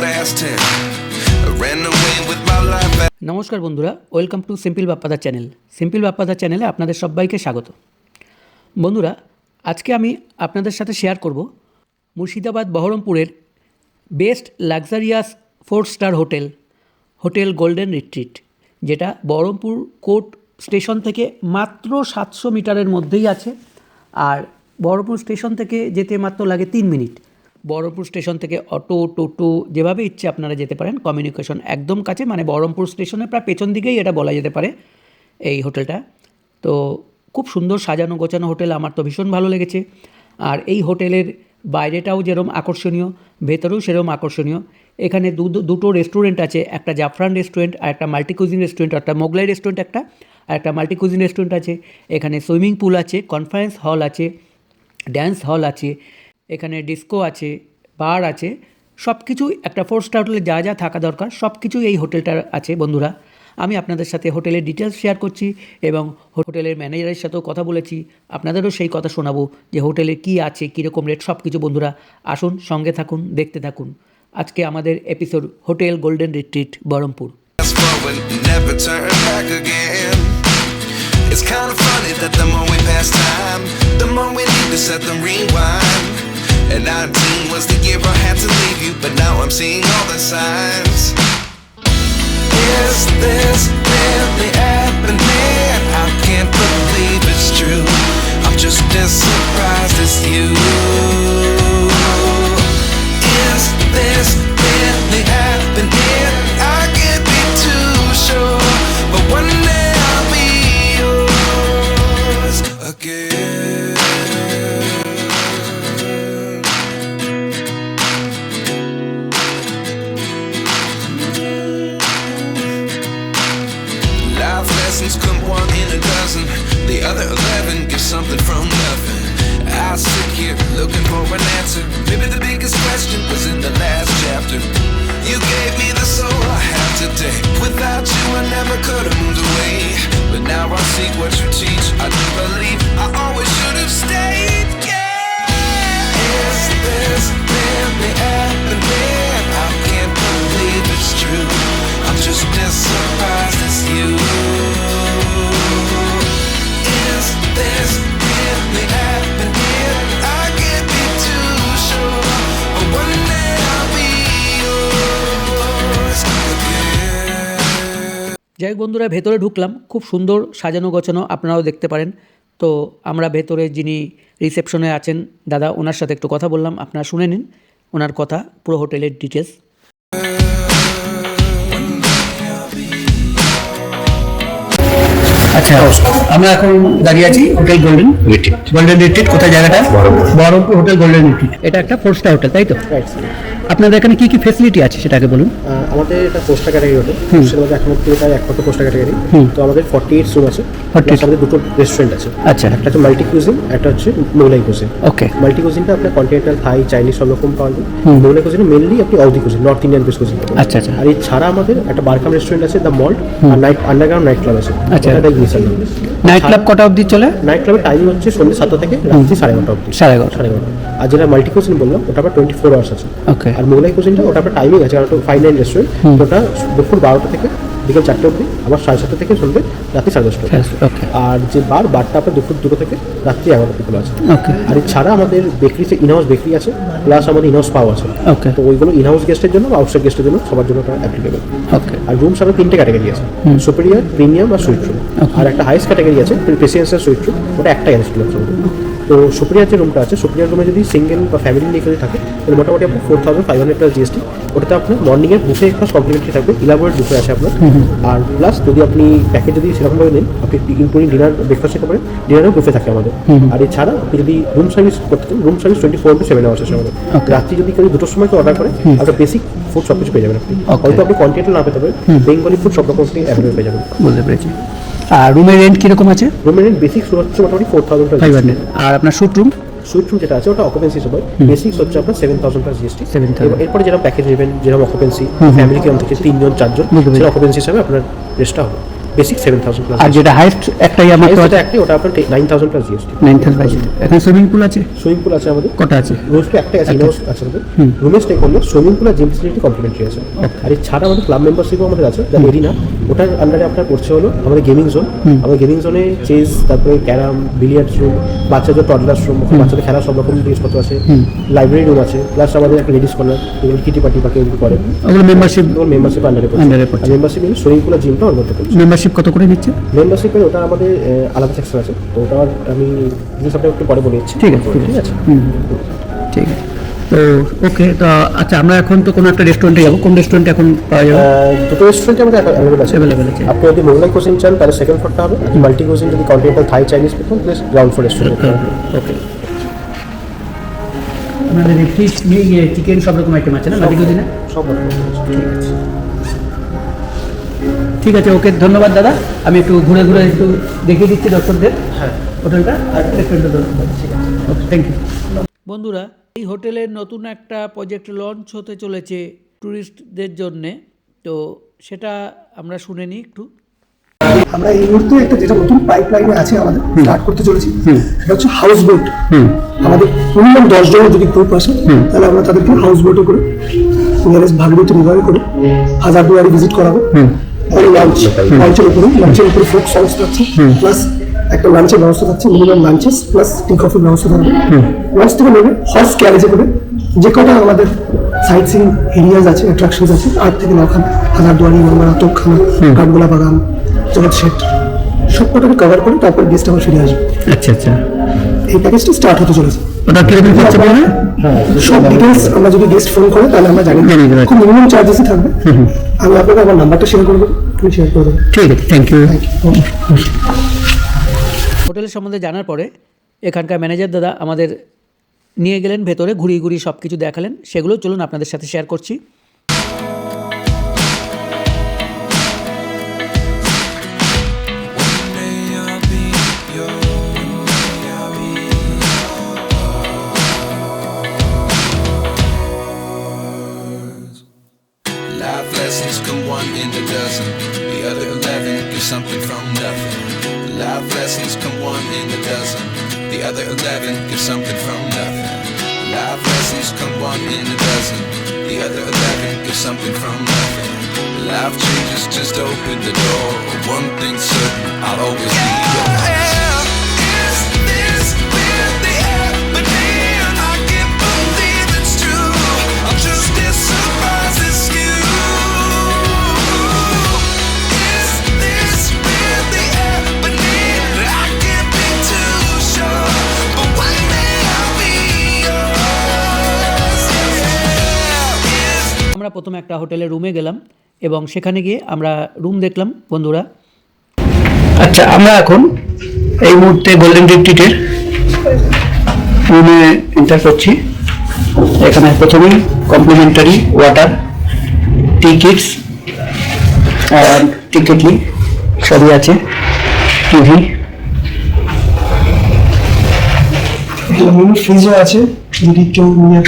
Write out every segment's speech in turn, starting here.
last 10. I ran away with my life. নমস্কার বন্ধুরা, welcome to simple বাপ্পাদার channel. Simple বাপ্পাদার চ্যানেলে আপনাদের সবাইকে স্বাগত। বন্ধুরা, আজকে আমি আপনাদের সাথে শেয়ার করব মুর্শিদাবাদ বহরমপুরের best luxurious four star hotel golden retreat, যেটা বহরমপুর কোর্ট স্টেশন থেকে মাত্র 700 মিটারের মধ্যেই আছে। আর বহরমপুর স্টেশন থেকে যেতে মাত্র লাগে 3 মিনিট। বহরমপুর স্টেশন থেকে অটো, টোটো যেভাবে ইচ্ছে আপনারা যেতে পারেন। কমিউনিকেশন একদম কাছে, মানে বহরমপুর স্টেশনের প্রায় পেছন দিকেই এটা বলা যেতে পারে এই হোটেলটা। তো খুব সুন্দর সাজানো গোছানো হোটেল, আমার তো ভীষণ ভালো লেগেছে। আর এই হোটেলের বাইরেটাও যেরকম আকর্ষণীয়, ভেতরেও সেরকম আকর্ষণীয়। এখানে দুটো রেস্টুরেন্ট আছে, একটা জাফরান রেস্টুরেন্ট আর একটা মাল্টিকুজিন রেস্টুরেন্ট, একটা মোগলাই রেস্টুরেন্ট আর একটা মাল্টিকুজিন রেস্টুরেন্ট আছে। এখানে সুইমিং পুল আছে, কনফারেন্স হল আছে, ড্যান্স হল আছে, এখানে ডিস্কো আছে, বার আছে, সব কিছুই একটা 4-স্টার হোটেলে যা যা থাকা দরকার সব কিছুই এই হোটেলটার আছে। বন্ধুরা, আমি আপনাদের সাথে হোটেলের ডিটেলস শেয়ার করছি এবং হোটেলের ম্যানেজারের সাথেও কথা বলেছি। আপনাদেরও সেই কথা শোনাবো যে হোটেলে কী আছে, কীরকম রেট, সব কিছু। বন্ধুরা আসুন, সঙ্গে থাকুন, দেখতে থাকুন আজকে আমাদের episode hotel golden retreat Baharampur. It's kind of funny that the more we pass time, the more we need to set the rewind. And 19 was the year I had to leave you, but now I'm seeing all the signs. Is this really happening? I can't believe it's true. I'm just as surprised as you. Is this really happening? I can't be too sure, but one day I'll be yours again. Life lessons come one in a dozen. The other 11 give something from nothing. I sit here looking for an answer. Maybe the biggest question was in the last chapter. You gave me the soul I have today. Without you I never could have moved away. But now I see what you teach. I do believe I always should have stayed. Yeah. Is this really happening? I can't believe it's true. I'm just as surprised as you. Is this really happening? I can't be too sure, but one day I'll be yours again. যাই হোক বন্ধুরা, ভেতরে ঢুকলাম, খুব সুন্দর সাজানো গোছানো, আপনারাও দেখতে পারেন। তো আমরা ভেতরে যিনি রিসেপশনে আছেন দাদা, ওনার সাথে একটু কথা বললাম, আপনারা শুনে নিন ওনার কথা, পুরো হোটেলের ডিটেলস। আচ্ছা, আমরা এখন দাঁড়িয়ে আছি হোটেল গোল্ডেন রিট্রিট। কোথায় জায়গাটা? Baharampur hotel golden retreat. এটা একটা 4-স্টার হোটেল, তাই তো? আপনাদের এখানে কি কি ফেসিলিটি আছে সেটাকে বলুন। আমাদের এটা 4-স্টার ক্যাটাগরি হোটেল, সেটা একমাত্র এটা একমাত্র 4-স্টার ক্যাটাগরি। তো আমাদের 48 রুম আছে, আমাদের দুটো রেস্টুরেন্ট আছে। আচ্ছা, একটা হচ্ছে মাল্টি কুজিন, একটা হচ্ছে মোগলাই কুজিন। ওকে। মাল্টি কুজিনটা আপনার কন্টিনেন্টাল, থাই, চাইনিজ সব রকম পাওয়া যায়। মোগলাই কুজিনে মেনলি আপনি অবধি cuisine, north Indian base cuisine. আচ্ছা আচ্ছা। আর এই ছাড়া আমাদের একটা বারকাম রেস্টুরেন্ট আছে, দ্য মল্ট, আর নাইট আন্ডারগ্রাউন্ড নাইট ক্লাব আছে। আচ্ছা। নাইট ক্লাব কটা অবধি চলে? নাইট ক্লাবের টাইমিং হচ্ছে সন্ধ্যে 7টা থেকে রাত্রি 11:30 অবধি। 11:30। আর যেটা মাল্টি কুজিন বললাম ওটা আবার 24 আওয়ার্স আছে। ওকে। আর মোগলাই কুজিনটা ওটা আপনার টাইমিং আছে, কারণ 5-9 রেস্টুরেন্ট, ওটা দুপুর 12টা থেকে বিকেল 4টে অবধি, আবার 7:30 থেকে সন্ধ্যে রাত্রি 10:30। আর যে বারটা আপনার দুপুর 2টো থেকে রাত্রি 11টা থেকে আছে। আর এছাড়া আমাদের বেকারিতে ইনহাউস বেকারি আছে, প্লাস আমাদের ইনহাউস পাও আছে। তো ওইগুলো ইনহাউস গেস্টের জন্য বা আউটসাইড গেস্টের জন্য সবার জন্য অ্যাপ্লিকেবল। আর রুমস আমাদের 3টে ক্যাটাগরি আছে, সুপিরিয়র, প্রিমিয়াম আর সুইট রুম। আর একটা হাইস্ট ক্যাটাগরি আছে প্রেসিডেন্সিয়াল সুইট রুম, ওটা একটা ইনস্টল আছে। তো সুপিরিয়র যে রুমটা আছে, সুপিরিয়র রুমে যদি সিঙ্গেল বা ফ্যামিলি নিয়ে কেউ থাকে তাহলে মোটামুটি আপনার 4,500 প্লাস জিএসটি। ওটাতে আপনার মর্নিংয়ের বুফে প্লাস কমপ্লিমেন্টারি থাকবে, ইলাবোরেট বুফে আছে আপনার। আর প্লাস যদি আপনি প্যাকেজ যদি সেরকমভাবে নেন, আপনি ইনক্লুডিং ডিনার ব্রেকফাস্ট নিতে পারেন, ডিনারেও বুফে থাকে আমাদের। আর এছাড়া আপনি যদি রুম সার্ভিস করতে চান, রুম সার্ভিস 24/7 আওয়ার্স আছে আমাদের। রাত্রি যদি কেউ 2টোর সময় অর্ডার করে, আপনার বেসিক ফুড সব কিছু পেয়ে যাবেন আপনি। হয়তো আপনি কন্টিনেন্টাল না পেতে পারেন, বেঙ্গলি ফুড সব রকম আপনি অ্যাভেলেবল পেয়ে যাবেন। বুঝতে পেরেছি। আর রুমের রেন্ট কিরকম আছে? রুমের রেন্ট বেসিক শুরু হচ্ছে মোটামুটি 4,500। আর আপনার সুইট রুম যেটা আছে ওটা অকুপেন্সি হিসেবে বেসিক্স হচ্ছে আপনার 7,000 প্লাস জিএসটি। এরপরে যেরকম প্যাকেজ নেবেন, যেরকম অকুপেন্সি, ফ্যামিলি কেমন থেকে 3 জন 4 জন, সেটা অকুপেন্সি হিসাবে আপনার রেস্টটা হবে। Basic 7,000 plus. আর যেটা হাইস্ট একটাই আমার তো আছে, ওটা আপনার 9,000 প্লাস জিএসটি। 9,000। এখানে সুইমিং পুল আছে? সুইমিং পুল আছে আমাদের। কটা আছে? রোজ তো একটাই আছে, ইনহাউস আছে আমাদের। রুমে স্টে করলে সুইমিং পুল আর জিম ফেসিলিটি কমপ্লিমেন্টারি আছে। আর ছাড়া আমাদের ক্লাব মেম্বারশিপও আমাদের আছে, যা এরিনা, ওটার আন্ডারে আপনার পড়ছে হলো আমাদের গেমিং জোন। আমাদের গেমিং জোনে চেস, তারপরে ক্যারাম, বিলিয়ার্ডস রুম, বাচ্চাদের টডলার্স রুম, বাচ্চাদের খেলার সব রকম জিনিসপত্র আছে, লাইব্রেরি রুম আছে, প্লাস আমাদের একটা লেডিস কর্নার, যেগুলো কিটি পার্টি বা কেউ করে ওগুলো মেম্বারশিপ আন্ডারে পড়ছে। মেম্বারশিপ নিলে সুইমিং পুল আর জিমটা ওর মধ্যে পড়ছে। মেম্বারশিপ কত করে নিচ্ছে? মেম্বারশিপের ওটা আমাদের আলাদা সেকশন আছে, তো ওটা আমি জিনিস আপনাকে একটু পরে বলে দিচ্ছি। ঠিক আছে, ঠিক আছে, ঠিক আছে। তো ওকে, তো আচ্ছা, আমরা এখন তো কোনো একটা রেস্টুরেন্টে যাবো। কোন রেস্টুরেন্টে এখন পাওয়া যাবে? দুটো রেস্টুরেন্টে আমাদের অ্যাভেলেবল আছে। আপনি যদি মোগলাই কোজিন চান তাহলে সেকেন্ড ফ্লোরটা হবে, মাল্টি কোজিন যদি কন্টিনেন্টাল থাই চাইনিজ পেতেন প্লাস গ্রাউন্ড ফ্লোর রেস্টুরেন্ট। ওকে, আমাদের ফিশ চিকেন সব রকম আইটেম আছে না মাল্টি কোজিনে? সব রকম আছে। ঠিক আছে, ওকে, ধন্যবাদ দাদা। আমি একটু ঘুরে ঘুরে একটু দেখিয়ে দিচ্ছি দর্শকদের হোটেলটা আর রেস্টুরেন্টটা। ঠিক আছে, ওকে, থ্যাংক ইউ। বন্ধুরা, এই হোটেলের নতুন একটা প্রজেক্ট লঞ্চ হতে চলেছে ট্যুরিস্টদের জন্যে, তো সেটা আমরা শুনে নিই একটু। আমরা এই মুহূর্তে একটা যেটা নতুন পাইপলাইনে আছে আমাদের স্টার্ট করতে চলেছি, সেটা হচ্ছে হাউস বোট। আমাদের মিনিমাম 10 জনের যদি গ্রুপ আসে তাহলে আমরা তাদেরকে হাউস বোটে করে নিয়ারেস্ট ভাগীরথী রিভারে করে হাজারদুয়ারি ভিজিট করাবো। লাঞ্চের উপরে ফোক সংস থাকছে, প্লাস একটা লাঞ্চের ব্যবস্থা থাকছে, মিনিমাম লাঞ্চেস প্লাস টি কফির ব্যবস্থা থাকবে। লাঞ্চ থেকে নেবে হর্স ক্যারেজে করে যে কটা আমাদের সাইট সিইং এরিয়াজ আছে, অ্যাট্রাকশনস আছে, 8 থেকে 9 খান, হাজারদুয়ারি, মনমারা, তোপখানা, কাঠগোলা বাগান, জগৎ শেঠ, সব কটাকে কভার করে তারপর গেস্ট আবার ফিরে আসবে। আচ্ছা আচ্ছা, এই প্যাকেজটা স্টার্ট হতে চলেছে। ওটা কিরকম খরচা পড়বে? সব ডিটেলস আমরা যদি গেস্ট ফোন করে তাহলে আমরা জানি, খুব মিনিমাম চার্জেসই থাকবে। আমি আপনাকে আমার নাম্বারটা শেয়ার করে দেবো, তুমি শেয়ার করে দেবো। ঠিক আছে, থ্যাংক ইউ। Thank you. হোটেলের সম্বন্ধে জানার পরে এখানকার ম্যানেজার দাদা আমাদের নিয়ে গেলেন ভেতরে, ঘুরিয়ে ঘুরিয়ে সব কিছু দেখালেন। সেগুলো চলুন আপনাদের সাথে শেয়ার করছি। Life lessons come one in a dozen. The other 11 get something from nothing. Life lessons come one in a dozen. The other 11 get something from nothing. Life lessons come one in a dozen. The other 11 get something from nothing. Life changes just open the door. One thing's certain, I'll always be yours. Is this where the air beneath? I can't believe it's true. I'm just as surprised as you. Is this where the air beneath? I can't be too sure, but one day I'll be yours. আমরা প্রথমে একটা হোটেলের রুমে গেলাম এবং সেখানে গিয়ে আমরা রুম দেখলাম বন্ধুরা। আচ্ছা, আমরা এখন এই মুহূর্তে গোল্ডেন রিট্রিটের রুমে এন্টার করছি। এখানে প্রথমেই কমপ্লিমেন্টারি ওয়াটার, টি কিটস আর টিকেটলি সবই আছে, টিভি, মিনি ফ্রিজও আছে যদি কেউ নিয়ে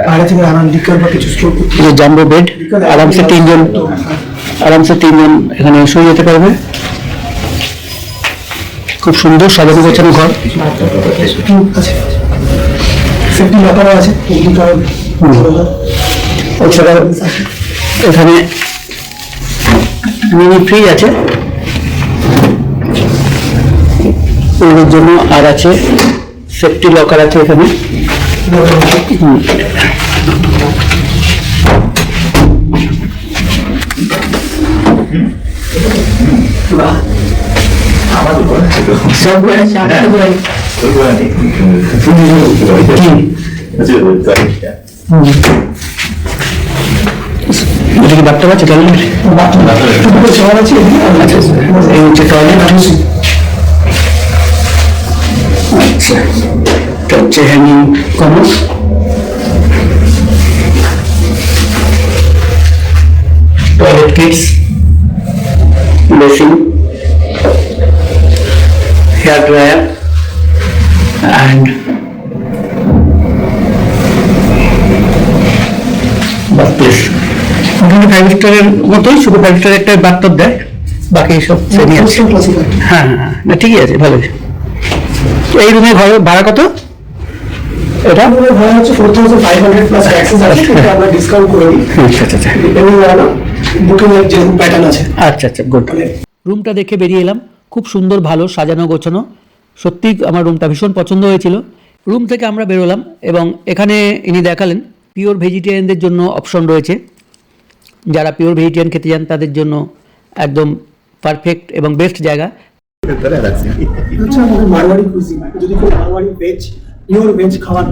বাইরে থেকে আনান লিকার বা কিছু স্টোর করতে। যে জাম্বো বেড, আরামসে তিনজন এখানে শুয়ে যেতে পারবে। খুব সুন্দর সাজানো গোছানো ঘর। সেফটি লকারও আছে। এছাড়া এখানে মিনি ফ্রিজ আছে ওদের জন্য, আর আছে সেফটি লকার আছে এখানে। এটা কি বাথটাব আছে? টয়লেট আছে। এই হচ্ছে টয়লেট। আচ্ছা, এটা হচ্ছে hanging commode. Toilet kits, basin, hair dryer and bath place. মোটামুটি 5 স্টারের মতোই, শুধু 5 স্টারের একটা বাথটব দেয়। বাকি সব সেমই আছে। হ্যাঁ হ্যাঁ, না ঠিকই আছে, ভালো। এই রুমের ভাড়া কত? এটা ভাড়া হচ্ছে 4,500 প্লাস ট্যাক্সেস আছে, কিন্তু আমরা ডিসকাউন্ট করে দিই আচ্ছা আচ্ছা ডিপেন্ডিং অন বুকিং এর যে প্যাটার্ন আছে। আচ্ছা আচ্ছা, গুড। রুমটা দেখে বেরিয়ে এলাম, খুব সুন্দর, ভালো সাজানো গোছানো। সত্যি আমার রুমটা ভীষণ পছন্দ হয়েছিল। রুম থেকে আমরা বেরোলাম এবং এখানে ইনি দেখালেন পিওর ভেজিটেরিয়ানদের জন্য অপশন রয়েছে। যারা পিওর ভেজিটেরিয়ান খেতে চান তাদের জন্য একদম পারফেক্ট এবং বেস্ট জায়গা। হচ্ছে আমাদের মারওয়াড়ি কুইজিন, যদি কেউ মারওয়াড়ি ভেজ পিওর ভেজ খাবার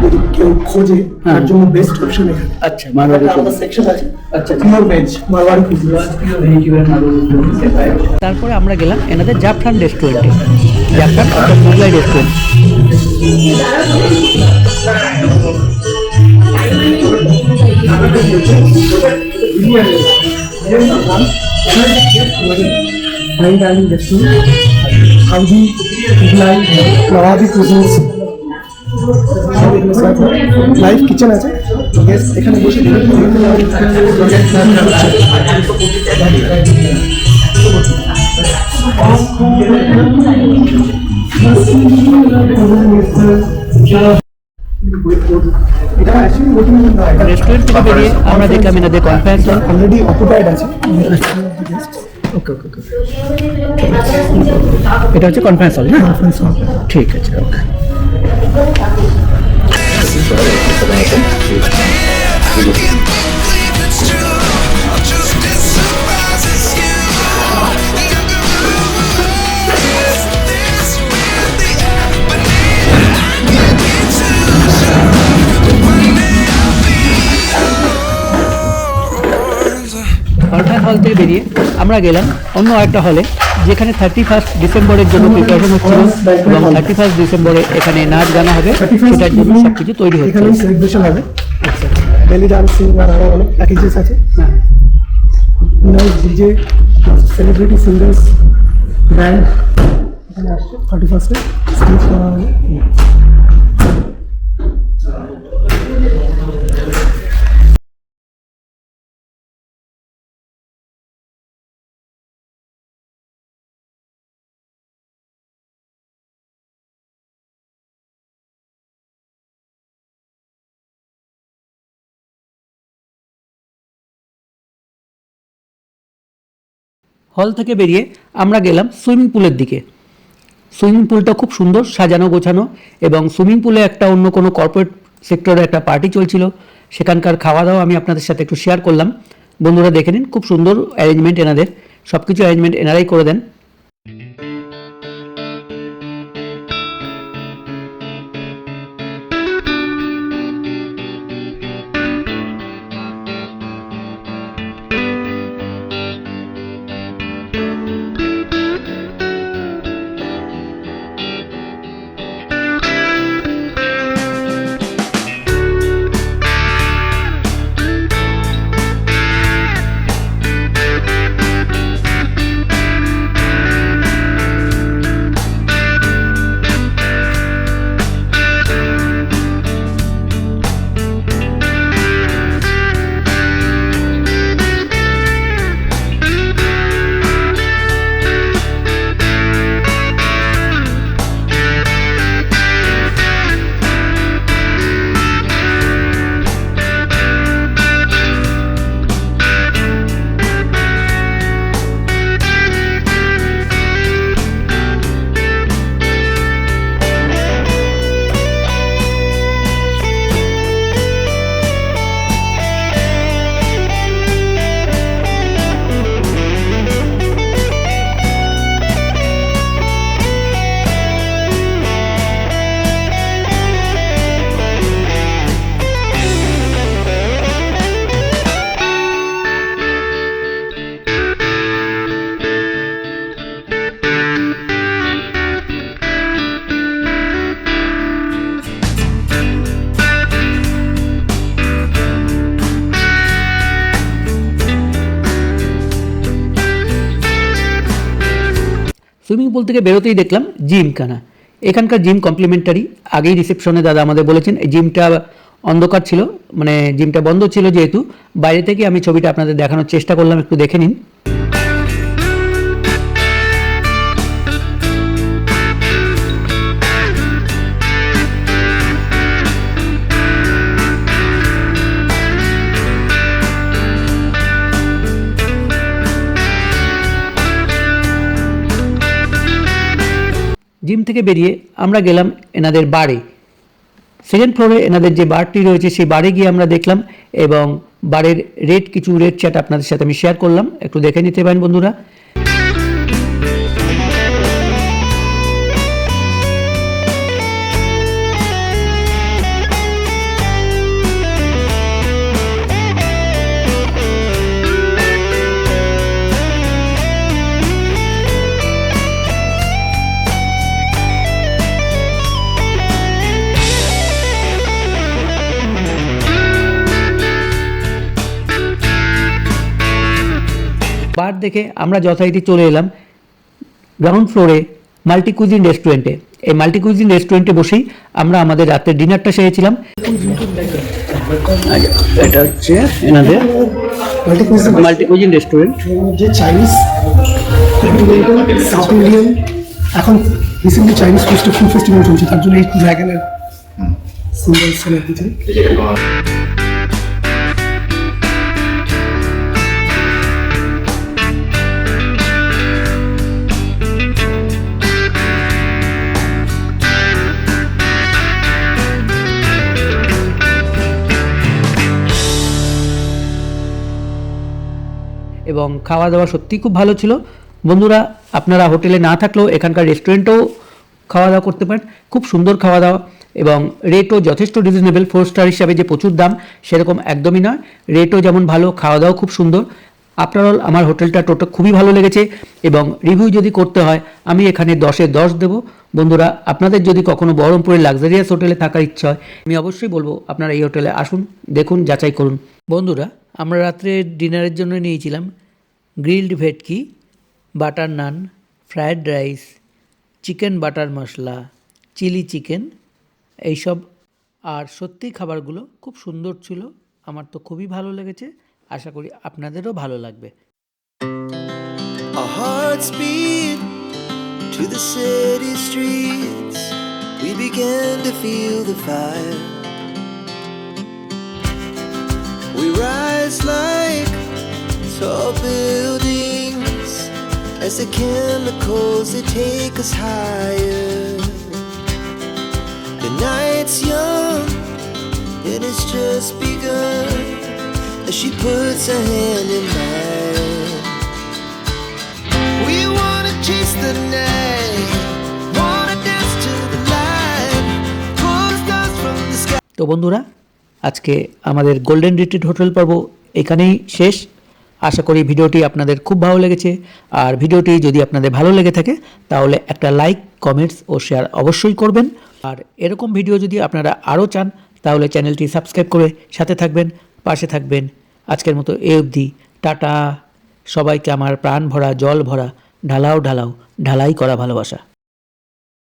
যদি কেউ খোঁজে তার জন্য বেস্ট অপশন এখানে। আচ্ছা, মারওয়াড়ি আমাদের সেকশন আছে, আচ্ছা, পিওর ভেজ মারওয়াড়ি কুইজিন। তারপরে আমরা গেলাম এনাদের জাফরান রেস্টুরেন্টে। জাফরান অর্থাৎ Mughlai restaurant. Fine dining restaurant, हाउडी, Mughlai, Nawabi cuisines, live kitchen আছে। গেস্ট এখানে বসে রেস্টুরেন্ট থেকে বেরিয়ে আমরা দেখলাম এনাদের কনফারেন্স হল অলরেডি অকুপাইড আছে। ওকে ওকে ওকে, এটা হচ্ছে কনফারেন্স হল না? ঠিক আছে, ওকে। কনফারেন্স হল থেকে বেরিয়ে আমরা গেলাম অন্য একটা হলে, যেখানে 31 ডিসেম্বরের জন্য প্রিপারেশন হচ্ছিল এবং 31 ডিসেম্বরে এখানে নাচ গানা হবে, সেটার জন্য সব কিছু তৈরি হচ্ছে। এখানে সেলিব্রেশন হবে, বেলি ডান্সিং আর আরো অনেক প্যাকেজেস আছে। ডিজে, সেলিব্রিটি সিঙ্গার্স, ব্যান্ড এখানে আসছে 31 স্টেজ করা হবে। হল থেকে বেরিয়ে আমরা গেলাম সুইমিং পুলের দিকে। সুইমিং পুলটা খুব সুন্দর সাজানো গোছানো, এবং সুইমিং পুলে একটা অন্য কোনো কর্পোরেট সেক্টরে একটা পার্টি চলছিল, সেখানকার খাওয়া দাওয়া আমি আপনাদের সাথে একটু শেয়ার করলাম। বন্ধুরা দেখে নিন, খুব সুন্দর অ্যারেঞ্জমেন্ট এনাদের, সব কিছু অ্যারেঞ্জমেন্ট এনারাই করে দেন। সুইমিং পুল থেকে বেরোতেই দেখলাম জিমখানা। এখানকার জিম কমপ্লিমেন্টারি। আগেই রিসেপশনে দাদা আমাদের বলেছেন এই জিমটা অন্ধকার ছিল, মানে জিমটা বন্ধ ছিল, যেহেতু বাইরে থেকে আমি ছবিটা আপনাদের দেখানোর চেষ্টা করলাম, একটু দেখে নিন। জিম থেকে বেরিয়ে আমরা গেলাম এনাদের বারে। সেকেন্ড ফ্লোরে এনাদের যে বারটি রয়েছে সেই বারে গিয়ে আমরা দেখলাম এবং বারের কিছু রেট চ্যাট আপনাদের সাথে আমি শেয়ার করলাম, একটু দেখে নিতে পারেন বন্ধুরা। বার দেখে আমরা যথারীতি চলে এলাম গ্রাউন্ড ফ্লোরে মাল্টি কুইজিন রেস্টুরেন্টে। এই মাল্টি কুইজিন রেস্টুরেন্টে বসেই আমরা আমাদের রাতের ডিনারটা সেরেছিলাম। এটা হচ্ছে এনাদের মাল্টি কুইজিন রেস্টুরেন্ট। যে চাইনিজ, সাউথ ইন্ডিয়ান, এখন রিসেন্টলি চাইনিজ ফুড ফেস্টিভ্যাল চলছে, তার জন্য এই ড্রাগনের সিম্বল সেলের দিচ্ছে। এবং খাওয়া দাওয়া সত্যিই খুব ভালো ছিল বন্ধুরা। আপনারা হোটেলে না থাকলেও এখানকার রেস্টুরেন্টেও খাওয়া দাওয়া করতে পারেন, খুব সুন্দর খাওয়া দাওয়া এবং রেটও যথেষ্ট রিজনেবল। 4 স্টার হিসাবে যে প্রচুর দাম সেরকম একদমই নয়, রেটও যেমন ভালো, খাওয়া দাওয়া খুব সুন্দর। আফটার অল আমার হোটেলটা টোটাল খুবই ভালো লেগেছে এবং রিভিউ যদি করতে হয় আমি এখানে 10-এ 10 দেবো। বন্ধুরা, আপনাদের যদি কখনো বহরমপুরের লাক্সারিয়াস হোটেলে থাকার ইচ্ছা হয় আমি অবশ্যই বলবো আপনারা এই হোটেলে আসুন, দেখুন, যাচাই করুন। বন্ধুরা, আমরা রাত্রে ডিনারের জন্য নিয়েছিলাম গ্রিলড ভেটকি, বাটার নান, ফ্রায়েড রাইস, চিকেন বাটার মশলা, চিলি চিকেন এইসব। আর সত্যিই খাবারগুলো খুব সুন্দর ছিল, আমার তো খুবই ভালো লেগেছে, আশা করি আপনাদেরও ভালো লাগবে। Our hearts beat to the city streets. We began to feel the fire. We rise like tall buildings as the chemicals they take us higher. The night's young and it's just begun as she puts her hand in mine. We wanna chase the night, wanna dance to the light, pull stars from the sky. তো বন্ধুরা, আজকে আমাদের golden retreat hotel পর্ব এখানেই শেষ। আশা করি ভিডিওটি আপনাদের খুব ভালো লেগেছে। আর ভিডিওটি যদি আপনাদের ভালো লেগে থাকে তাহলে একটা লাইক, কমেন্টস ও শেয়ার অবশ্যই করবেন। আর এরকম ভিডিও যদি আপনারা আরও চান তাহলে চ্যানেলটি সাবস্ক্রাইব করে সাথে থাকবেন, পাশে থাকবেন। আজকের মতো এই অবধি, টাটা। সবাইকে আমার প্রাণ ভরা, জল ভরা, ঢালাও ঢালাই করা ভালোবাসা।